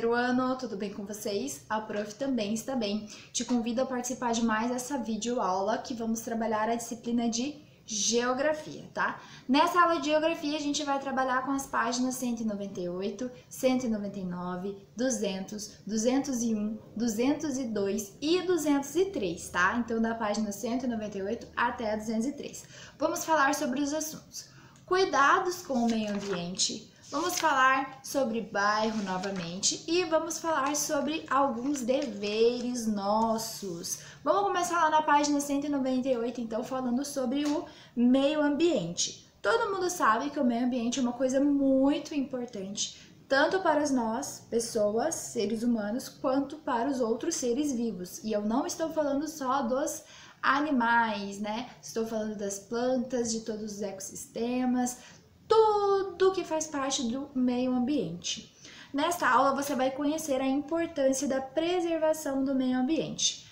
terceiro ano, tudo bem com vocês? A prof também está bem. Te convido a participar de mais essa videoaula que vamos trabalhar a disciplina de Geografia, tá? Nessa aula de Geografia a gente vai trabalhar com as páginas 198, 199, 200, 201, 202 e 203, tá? Então da página 198 até a 203. Vamos falar sobre os assuntos: cuidados com o meio ambiente. Vamos falar sobre bairro novamente e vamos falar sobre alguns deveres nossos. Vamos começar lá na página 198, então, falando sobre o meio ambiente. Todo mundo sabe que o meio ambiente é uma coisa muito importante, tanto para nós, pessoas, seres humanos, quanto para os outros seres vivos. E eu não estou falando só dos animais, né? Estou falando das plantas, de todos os ecossistemas, tudo que faz parte do meio ambiente. Nesta aula você vai conhecer a importância da preservação do meio ambiente.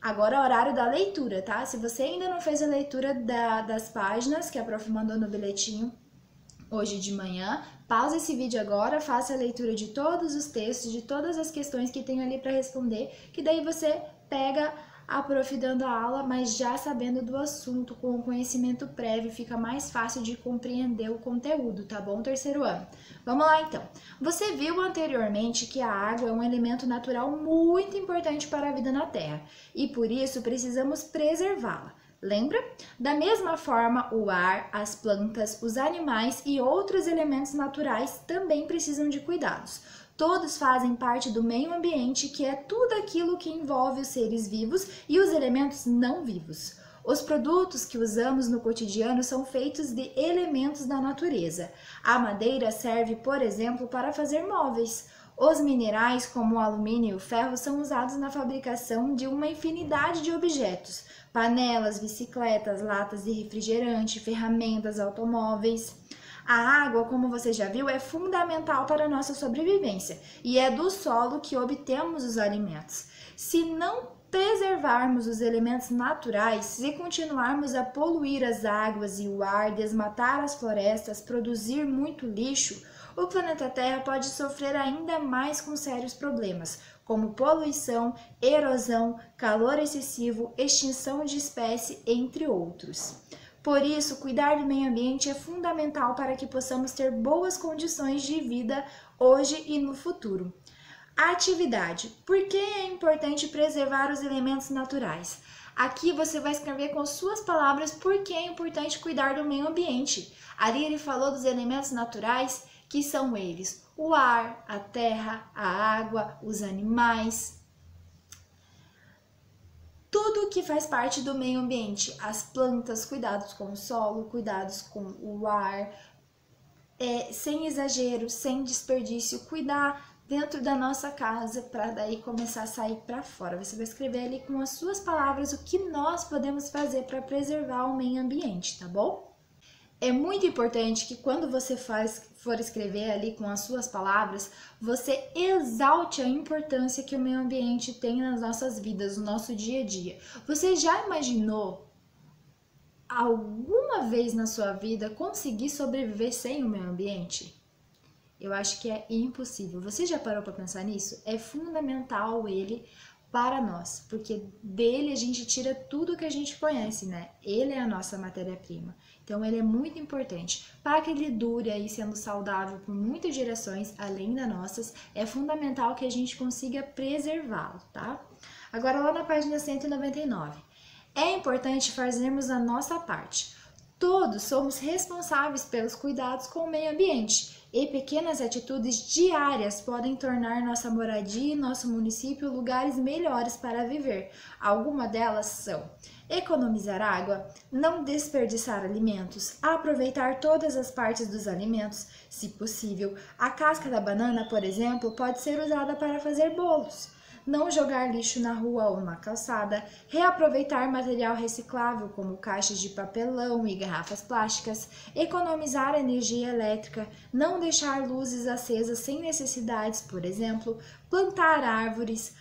Agora é o horário da leitura, tá? Se você ainda não fez a leitura das páginas que a prof mandou no bilhetinho hoje de manhã, pausa esse vídeo agora, faça a leitura de todos os textos, de todas as questões que tem ali para responder, que daí você pega a prof dando a aula, mas já sabendo do assunto, com o conhecimento prévio, fica mais fácil de compreender o conteúdo, tá bom, terceiro ano? Vamos lá então. Você viu anteriormente que a água é um elemento natural muito importante para a vida na Terra e por isso precisamos preservá-la. Lembra? Da mesma forma, o ar, as plantas, os animais e outros elementos naturais também precisam de cuidados. Todos fazem parte do meio ambiente, que é tudo aquilo que envolve os seres vivos e os elementos não vivos. Os produtos que usamos no cotidiano são feitos de elementos da natureza. A madeira serve, por exemplo, para fazer móveis. Os minerais, como o alumínio e o ferro, são usados na fabricação de uma infinidade de objetos: panelas, bicicletas, latas de refrigerante, ferramentas, automóveis. A água, como você já viu, é fundamental para a nossa sobrevivência e é do solo que obtemos os alimentos. Se não preservarmos os elementos naturais, se continuarmos a poluir as águas e o ar, desmatar as florestas, produzir muito lixo, o planeta Terra pode sofrer ainda mais com sérios problemas, como poluição, erosão, calor excessivo, extinção de espécie, entre outros. Por isso, cuidar do meio ambiente é fundamental para que possamos ter boas condições de vida hoje e no futuro. Atividade. Por que é importante preservar os elementos naturais? Aqui você vai escrever com suas palavras por que é importante cuidar do meio ambiente. Ali ele falou dos elementos naturais, que são eles: o ar, a terra, a água, os animais. Tudo que faz parte do meio ambiente, as plantas, cuidados com o solo, cuidados com o ar, sem exagero, sem desperdício, cuidar dentro da nossa casa para daí começar a sair para fora. Você vai escrever ali com as suas palavras o que nós podemos fazer para preservar o meio ambiente, tá bom? É muito importante que quando você for escrever ali com as suas palavras, você exalte a importância que o meio ambiente tem nas nossas vidas, no nosso dia a dia. Você já imaginou alguma vez na sua vida conseguir sobreviver sem o meio ambiente? Eu acho que é impossível. Você já parou para pensar nisso? É fundamental ele para nós, porque dele a gente tira tudo que a gente conhece, né? Ele é a nossa matéria-prima. Então ele é muito importante. Para que ele dure aí sendo saudável por muitas gerações, além das nossas, é fundamental que a gente consiga preservá-lo, tá? Agora lá na página 199. É importante fazermos a nossa parte. Todos somos responsáveis pelos cuidados com o meio ambiente e pequenas atitudes diárias podem tornar nossa moradia e nosso município lugares melhores para viver. Algumas delas são: economizar água, não desperdiçar alimentos, aproveitar todas as partes dos alimentos, se possível. A casca da banana, por exemplo, pode ser usada para fazer bolos. Não jogar lixo na rua ou na calçada, reaproveitar material reciclável como caixas de papelão e garrafas plásticas, economizar energia elétrica, não deixar luzes acesas sem necessidades, por exemplo, plantar árvores,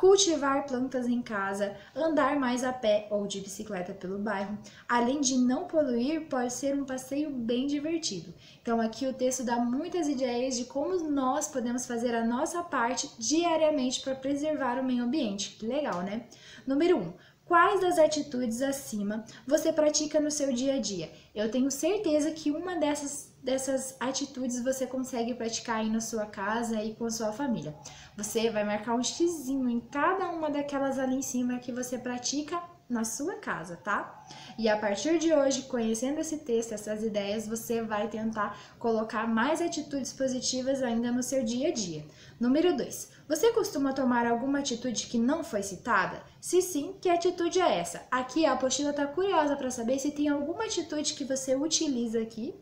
cultivar plantas em casa, andar mais a pé ou de bicicleta pelo bairro. Além de não poluir, pode ser um passeio bem divertido. Então aqui o texto dá muitas ideias de como nós podemos fazer a nossa parte diariamente para preservar o meio ambiente. Que legal, né? Número 1. Quais das atitudes acima você pratica no seu dia a dia? Eu tenho certeza que uma dessas atitudes você consegue praticar aí na sua casa e com a sua família. Você vai marcar um xizinho em cada uma daquelas ali em cima que você pratica na sua casa, tá? E a partir de hoje, conhecendo esse texto, essas ideias, você vai tentar colocar mais atitudes positivas ainda no seu dia a dia. Número 2. Você costuma tomar alguma atitude que não foi citada? Se sim, que atitude é essa? Aqui a apostila está curiosa para saber se tem alguma atitude que você utiliza aqui,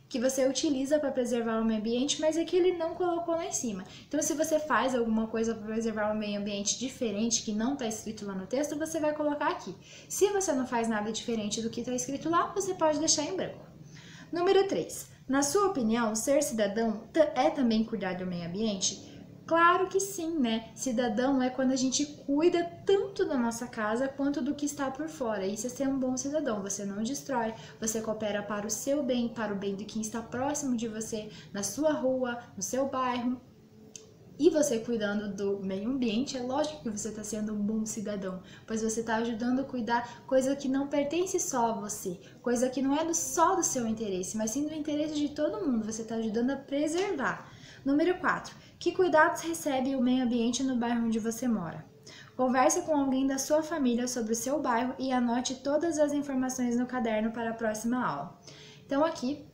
que você utiliza para preservar o meio ambiente, mas é que ele não colocou lá em cima. Então, se você faz alguma coisa para preservar o meio ambiente diferente, que não está escrito lá no texto, você vai colocar aqui. Se você não faz nada diferente do que está escrito lá, você pode deixar em branco. Número 3. Na sua opinião, ser cidadão é também cuidar do meio ambiente? Claro que sim, né? Cidadão é quando a gente cuida tanto da nossa casa quanto do que está por fora. Isso é ser um bom cidadão. Você não destrói, você coopera para o seu bem, para o bem de quem está próximo de você, na sua rua, no seu bairro. E você cuidando do meio ambiente, é lógico que você está sendo um bom cidadão, pois você está ajudando a cuidar coisa que não pertence só a você, coisa que não é só do seu interesse, mas sim do interesse de todo mundo. Você está ajudando a preservar. Número 4. Que cuidados recebe o meio ambiente no bairro onde você mora? Converse com alguém da sua família sobre o seu bairro e anote todas as informações no caderno para a próxima aula. Então aqui,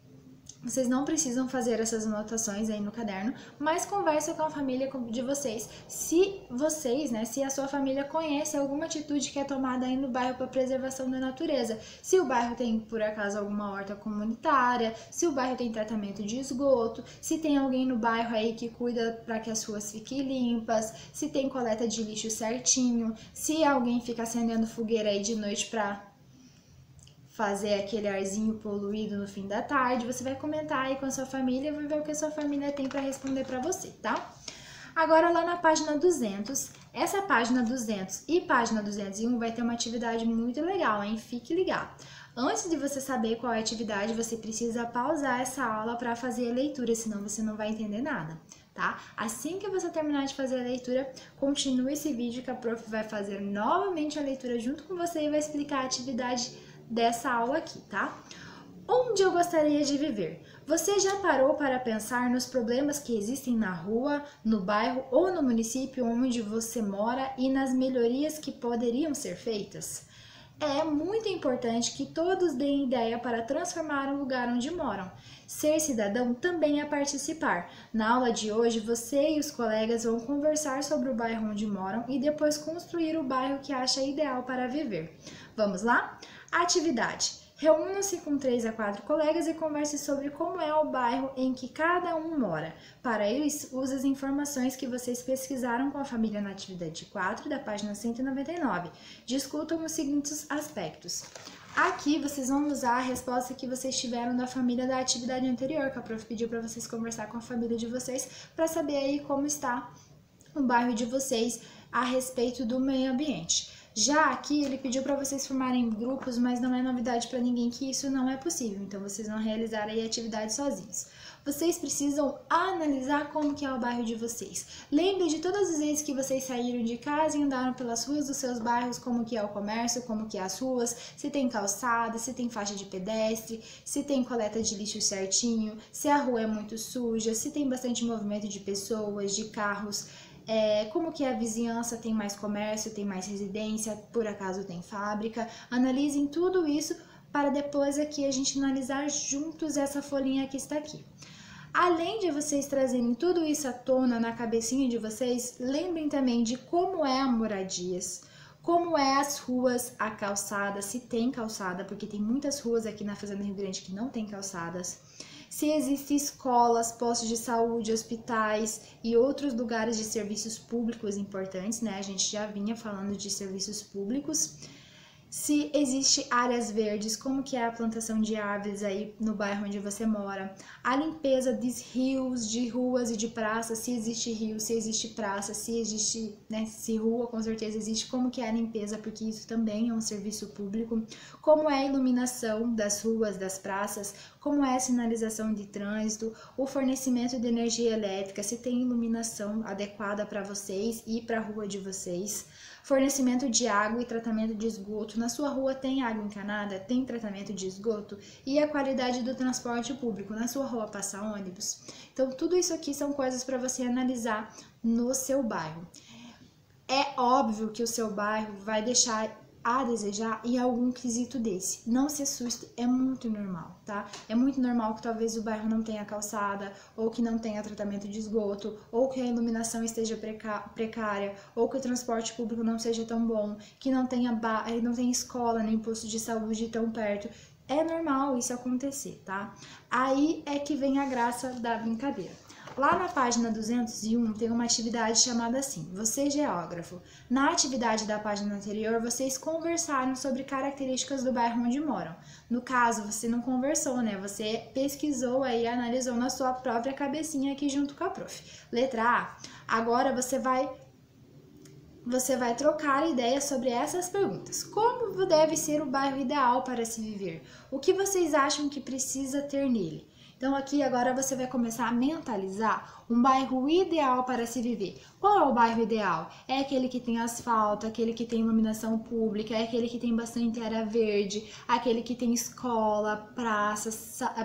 vocês não precisam fazer essas anotações aí no caderno, mas conversa com a família de vocês. Se a sua família conhece alguma atitude que é tomada aí no bairro para preservação da natureza. Se o bairro tem, por acaso, alguma horta comunitária, se o bairro tem tratamento de esgoto, se tem alguém no bairro aí que cuida para que as ruas fiquem limpas, se tem coleta de lixo certinho, se alguém fica acendendo fogueira aí de noite para fazer aquele arzinho poluído no fim da tarde, você vai comentar aí com a sua família e vai ver o que a sua família tem para responder para você, tá? Agora lá na página 200, essa página 200 e página 201 vai ter uma atividade muito legal, hein? Fique ligado. Antes de você saber qual é a atividade, você precisa pausar essa aula para fazer a leitura, senão você não vai entender nada, tá? Assim que você terminar de fazer a leitura, continue esse vídeo que a prof vai fazer novamente a leitura junto com você e vai explicar a atividade dessa aula aqui, tá? Onde eu gostaria de viver? Você já parou para pensar nos problemas que existem na rua, no bairro ou no município onde você mora e nas melhorias que poderiam ser feitas? É muito importante que todos deem ideia para transformar o lugar onde moram. Ser cidadão também é participar. Na aula de hoje, você e os colegas vão conversar sobre o bairro onde moram e depois construir o bairro que acha ideal para viver. Vamos lá? Atividade. Reúna-se com 3 a 4 colegas e converse sobre como é o bairro em que cada um mora. Para isso, use as informações que vocês pesquisaram com a família na atividade 4 da página 199. Discutam os seguintes aspectos. Aqui vocês vão usar a resposta que vocês tiveram da família da atividade anterior, que a prof pediu para vocês conversar com a família de vocês para saber aí como está o bairro de vocês a respeito do meio ambiente. Já aqui ele pediu para vocês formarem grupos, mas não é novidade para ninguém que isso não é possível, então vocês vão realizar aí a atividade sozinhos. Vocês precisam analisar como que é o bairro de vocês. Lembre de todas as vezes que vocês saíram de casa e andaram pelas ruas dos seus bairros, como que é o comércio, como que é as ruas, se tem calçada, se tem faixa de pedestre, se tem coleta de lixo certinho, se a rua é muito suja, se tem bastante movimento de pessoas, de carros. Como que a vizinhança tem mais comércio, tem mais residência, por acaso tem fábrica. Analisem tudo isso para depois aqui a gente analisar juntos essa folhinha que está aqui. Além de vocês trazerem tudo isso à tona na cabecinha de vocês, lembrem também de como é a moradias, como é as ruas, a calçada, se tem calçada, porque tem muitas ruas aqui na Fazenda Rio Grande que não tem calçadas. Se existem escolas, postos de saúde, hospitais e outros lugares de serviços públicos importantes, né? A gente já vinha falando de serviços públicos. se existe áreas verdes, como que é a plantação de árvores aí no bairro onde você mora, a limpeza dos rios, de ruas e de praças, se existe rio, se existe praça, se existe, né, se rua com certeza existe, como que é a limpeza, porque isso também é um serviço público, como é a iluminação das ruas, das praças, como é a sinalização de trânsito, o fornecimento de energia elétrica, se tem iluminação adequada para vocês e para a rua de vocês, fornecimento de água e tratamento de esgoto. Na sua rua tem água encanada? Tem tratamento de esgoto? E a qualidade do transporte público? Na sua rua passa ônibus? Então, tudo isso aqui são coisas para você analisar no seu bairro. É óbvio que o seu bairro vai deixar a desejar em algum quesito desse. Não se assuste, é muito normal, tá? É muito normal que talvez o bairro não tenha calçada, ou que não tenha tratamento de esgoto, ou que a iluminação esteja precária, ou que o transporte público não seja tão bom, que não tenha escola nem posto de saúde tão perto. É normal isso acontecer, tá? Aí é que vem a graça da brincadeira. Lá na página 201 tem uma atividade chamada assim, você geógrafo. Na atividade da página anterior, vocês conversaram sobre características do bairro onde moram. No caso, você não conversou, né? Você pesquisou aí, analisou na sua própria cabecinha aqui junto com a prof. Letra A. Agora você vai trocar ideias sobre essas perguntas. Como deve ser o bairro ideal para se viver? O que vocês acham que precisa ter nele? Então aqui agora você vai começar a mentalizar um bairro ideal para se viver. Qual é o bairro ideal? É aquele que tem asfalto, aquele que tem iluminação pública, é aquele que tem bastante área verde, aquele que tem escola, praça,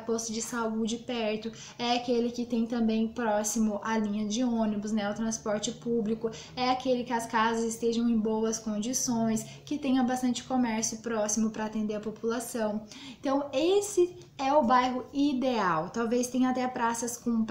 posto de saúde perto, é aquele que tem também próximo a linha de ônibus, né, o transporte público, é aquele que as casas estejam em boas condições, que tenha bastante comércio próximo para atender a população. Então esse é o bairro ideal. Talvez tenha até praças com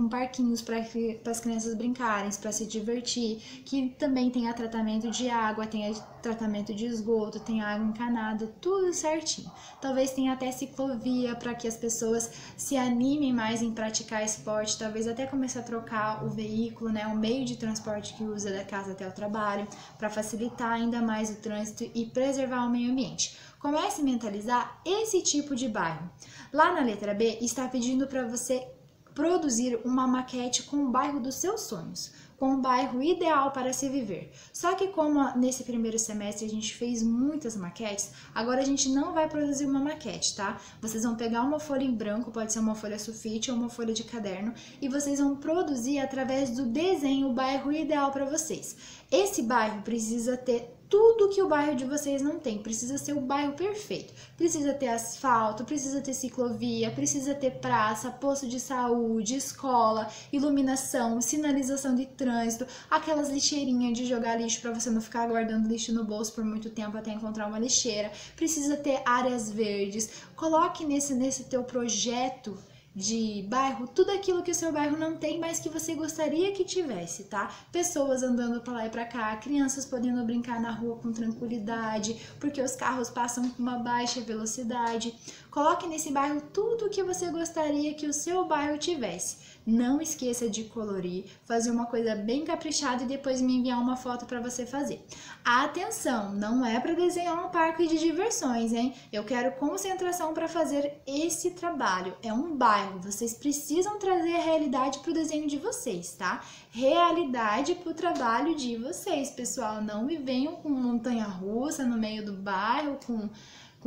parquinhos para as crianças brincarem, para se divertir, que também tenha tratamento de água, tenha tratamento de esgoto, tenha água encanada, tudo certinho. Talvez tenha até ciclovia para que as pessoas se animem mais em praticar esporte, talvez até comece a trocar o veículo, né, o meio de transporte que usa da casa até o trabalho, para facilitar ainda mais o trânsito e preservar o meio ambiente. Comece a mentalizar esse tipo de bairro. Lá na letra B, está pedindo para você produzir uma maquete com o bairro dos seus sonhos, com o bairro ideal para se viver. Só que como nesse primeiro semestre a gente fez muitas maquetes, agora a gente não vai produzir uma maquete, tá? Vocês vão pegar uma folha em branco, pode ser uma folha sulfite ou uma folha de caderno, e vocês vão produzir através do desenho o bairro ideal para vocês. Esse bairro precisa ter tudo que o bairro de vocês não tem, precisa ser o bairro perfeito. Precisa ter asfalto, precisa ter ciclovia, precisa ter praça, posto de saúde, escola, iluminação, sinalização de trânsito, aquelas lixeirinhas de jogar lixo para você não ficar guardando lixo no bolso por muito tempo até encontrar uma lixeira. Precisa ter áreas verdes. Coloque nesse teu projeto de bairro, tudo aquilo que o seu bairro não tem, mas que você gostaria que tivesse, tá? Pessoas andando para lá e para cá, crianças podendo brincar na rua com tranquilidade, porque os carros passam com uma baixa velocidade. Coloque nesse bairro tudo o que você gostaria que o seu bairro tivesse. Não esqueça de colorir, fazer uma coisa bem caprichada e depois me enviar uma foto para você fazer. Atenção, não é para desenhar um parque de diversões, hein? Eu quero concentração para fazer esse trabalho. É um bairro, vocês precisam trazer a realidade para o desenho de vocês, tá? Realidade para o trabalho de vocês, pessoal. Não me venham com montanha-russa no meio do bairro, com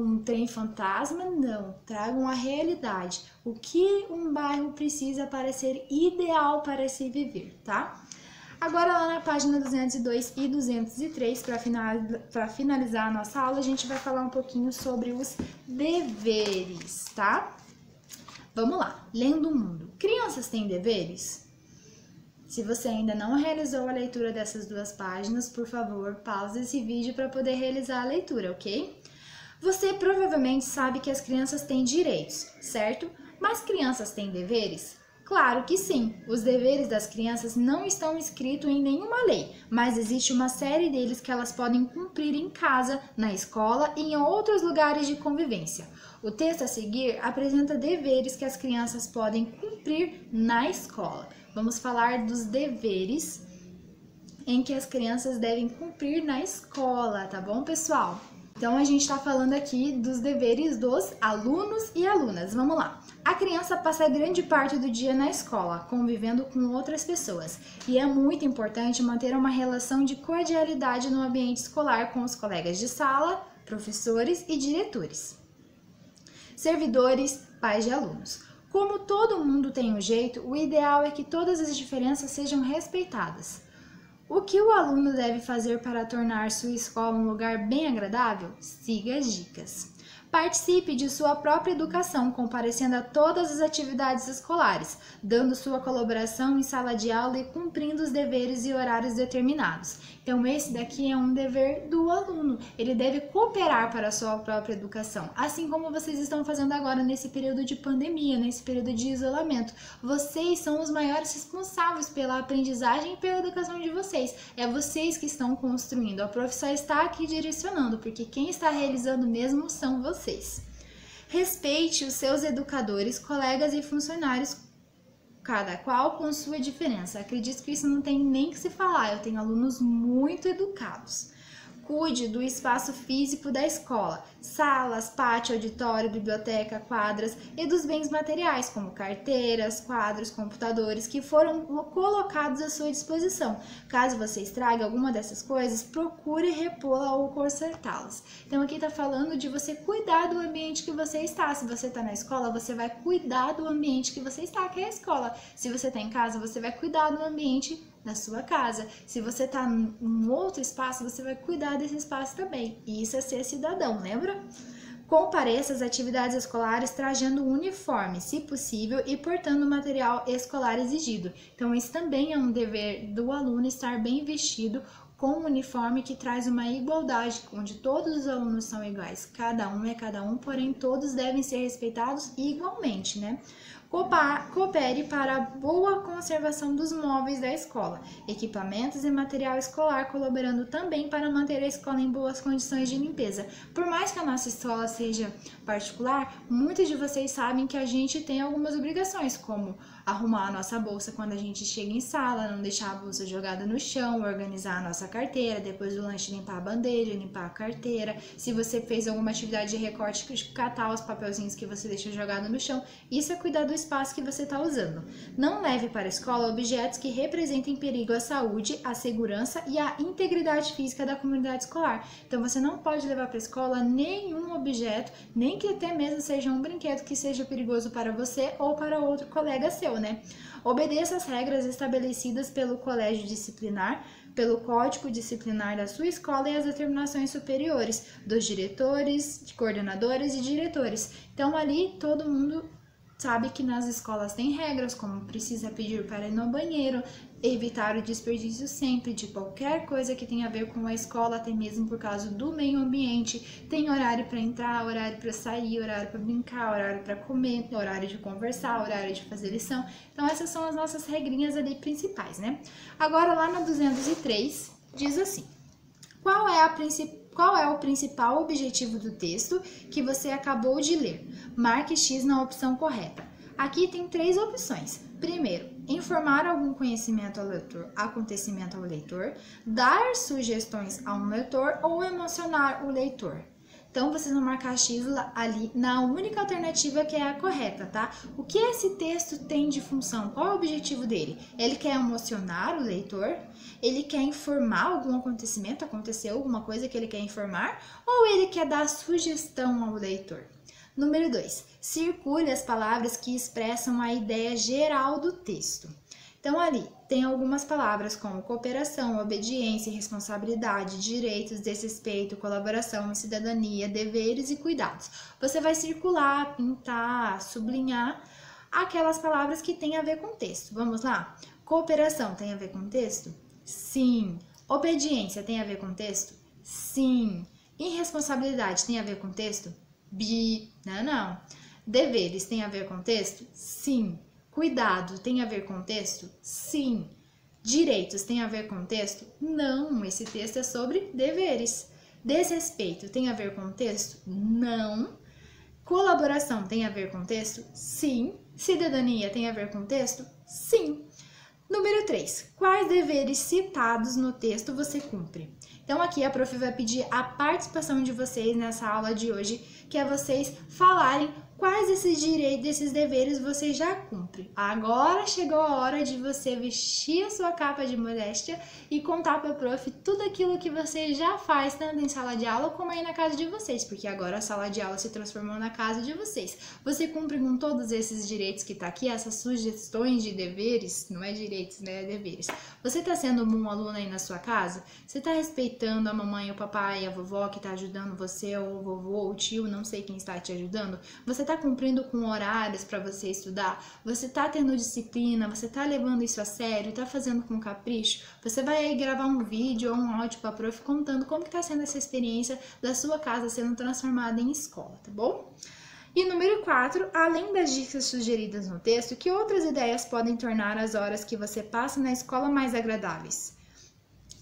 um trem fantasma, não. Tragam a realidade. O que um bairro precisa para ser ideal para se viver, tá? Agora lá na página 202 e 203, para finalizar a nossa aula, a gente vai falar um pouquinho sobre os deveres, tá? Vamos lá, lendo o mundo. Crianças têm deveres? Se você ainda não realizou a leitura dessas duas páginas, por favor, pause esse vídeo para poder realizar a leitura, ok? Você provavelmente sabe que as crianças têm direitos, certo? Mas crianças têm deveres? Claro que sim! Os deveres das crianças não estão escritos em nenhuma lei, mas existe uma série deles que elas podem cumprir em casa, na escola e em outros lugares de convivência. O texto a seguir apresenta deveres que as crianças podem cumprir na escola. Vamos falar dos deveres em que as crianças devem cumprir na escola, tá bom, pessoal? Então, a gente está falando aqui dos deveres dos alunos e alunas. Vamos lá. A criança passa grande parte do dia na escola, convivendo com outras pessoas. E é muito importante manter uma relação de cordialidade no ambiente escolar com os colegas de sala, professores e diretores, servidores, pais de alunos. Como todo mundo tem um jeito, o ideal é que todas as diferenças sejam respeitadas. O que o aluno deve fazer para tornar sua escola um lugar bem agradável? Siga as dicas. Participe de sua própria educação, comparecendo a todas as atividades escolares, dando sua colaboração em sala de aula e cumprindo os deveres e horários determinados. Então, esse daqui é um dever do aluno. Ele deve cooperar para a sua própria educação, assim como vocês estão fazendo agora nesse período de pandemia, nesse período de isolamento. Vocês são os maiores responsáveis pela aprendizagem e pela educação de vocês. É vocês que estão construindo. A prof só está aqui direcionando, porque quem está realizando mesmo são vocês. Respeite os seus educadores, colegas e funcionários, cada qual com sua diferença. Acredito que isso não tem nem que se falar, eu tenho alunos muito educados. Cuide do espaço físico da escola, salas, pátio, auditório, biblioteca, quadras e dos bens materiais, como carteiras, quadros, computadores, que foram colocados à sua disposição. Caso você estrague alguma dessas coisas, procure repô-la ou consertá-las. Então aqui está falando de você cuidar do ambiente que você está. Se você está na escola, você vai cuidar do ambiente que você está, que é a escola. Se você está em casa, você vai cuidar do ambiente na sua casa. Se você está em outro espaço, você vai cuidar desse espaço também. E isso é ser cidadão, lembra? Compareça às atividades escolares trajando o uniforme, se possível, e portando o material escolar exigido. Então, esse também é um dever do aluno estar bem vestido com um uniforme que traz uma igualdade, onde todos os alunos são iguais. Cada um é cada um, porém todos devem ser respeitados igualmente, né? Coopere para a boa conservação dos móveis da escola, equipamentos e material escolar, colaborando também para manter a escola em boas condições de limpeza. Por mais que a nossa escola seja particular, muitos de vocês sabem que a gente tem algumas obrigações, como arrumar a nossa bolsa quando a gente chega em sala, não deixar a bolsa jogada no chão, organizar a nossa carteira, depois do lanche limpar a bandeja, limpar a carteira. Se você fez alguma atividade de recorte, catar os papelzinhos que você deixou jogado no chão, isso é cuidar do espaço que você está usando. Não leve para a escola objetos que representem perigo à saúde, à segurança e à integridade física da comunidade escolar. Então você não pode levar para a escola nenhum objeto, nem que até mesmo seja um brinquedo que seja perigoso para você ou para outro colega seu, né? Obedeça as regras estabelecidas pelo colégio disciplinar, pelo código disciplinar da sua escola e as determinações superiores dos diretores, coordenadores e diretores. Então ali todo mundo sabe que nas escolas tem regras, como precisa pedir para ir no banheiro, evitar o desperdício sempre de qualquer coisa que tenha a ver com a escola, até mesmo por causa do meio ambiente. Tem horário para entrar, horário para sair, horário para brincar, horário para comer, horário de conversar, horário de fazer lição. Então essas são as nossas regrinhas ali principais, né? Agora lá na 203 diz assim: qual é o principal objetivo do texto que você acabou de ler? Marque X na opção correta. Aqui tem 3 opções. Primeiro, informar algum acontecimento ao leitor, dar sugestões a um leitor ou emocionar o leitor. Então, vocês vão marcar X ali na única alternativa que é a correta, tá? O que esse texto tem de função? Qual é o objetivo dele? Ele quer emocionar o leitor? Ele quer informar algum acontecimento? Aconteceu alguma coisa que ele quer informar? Ou ele quer dar sugestão ao leitor? Número 2. Circule as palavras que expressam a ideia geral do texto. Então, ali tem algumas palavras como cooperação, obediência, responsabilidade, direitos, desrespeito, colaboração, cidadania, deveres e cuidados. Você vai circular, pintar, sublinhar aquelas palavras que têm a ver com o texto. Vamos lá? Cooperação tem a ver com o texto? Sim. Obediência tem a ver com o texto? Sim. Irresponsabilidade tem a ver com o texto? Não. Deveres tem a ver com o texto? Sim. Cuidado tem a ver com o texto? Sim. Direitos tem a ver com o texto? Não, esse texto é sobre deveres. Desrespeito tem a ver com o texto? Não. Colaboração tem a ver com o texto? Sim. Cidadania tem a ver com o texto? Sim. Número 3. Quais deveres citados no texto você cumpre? Então aqui a prof vai pedir a participação de vocês nessa aula de hoje, que é vocês falarem quais desses direitos, desses deveres você já cumpre. Agora chegou a hora de você vestir a sua capa de modéstia e contar para a prof tudo aquilo que você já faz, tanto em sala de aula como aí na casa de vocês, porque agora a sala de aula se transformou na casa de vocês. Você cumpre com todos esses direitos que tá aqui, essas sugestões de deveres, não é direitos, né, é deveres. Você tá sendo um bom aluno aí na sua casa? Você tá respeitando a mamãe, o papai, a vovó que tá ajudando você, ou o vovô, ou o tio, não sei quem está te ajudando? Você tá cumprindo com horários para você estudar? Você tá tendo disciplina? Você tá levando isso a sério? Tá fazendo com capricho? Você vai aí gravar um vídeo ou um áudio para a prof contando como que tá sendo essa experiência da sua casa sendo transformada em escola, tá bom? E número 4, além das dicas sugeridas no texto, que outras ideias podem tornar as horas que você passa na escola mais agradáveis?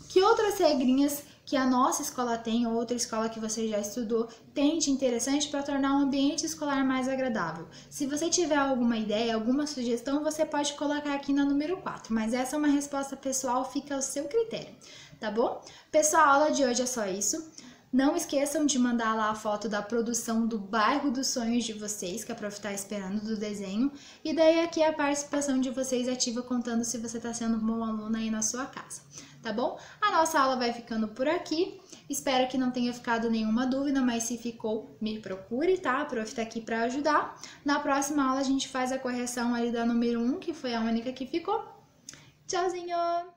Que outras regrinhas que a nossa escola tem, ou outra escola que você já estudou, tem de interessante para tornar um ambiente escolar mais agradável? Se você tiver alguma ideia, alguma sugestão, você pode colocar aqui na número 4, mas essa é uma resposta pessoal, fica ao seu critério, tá bom? Pessoal, a aula de hoje é só isso. Não esqueçam de mandar lá a foto da produção do bairro dos sonhos de vocês, que a prof está esperando do desenho. E daí aqui a participação de vocês ativa contando se você está sendo um bom aluno aí na sua casa, tá bom? A nossa aula vai ficando por aqui. Espero que não tenha ficado nenhuma dúvida, mas se ficou, me procure, tá? A prof está aqui para ajudar. Na próxima aula a gente faz a correção ali da número 1, que foi a única que ficou. Tchauzinho!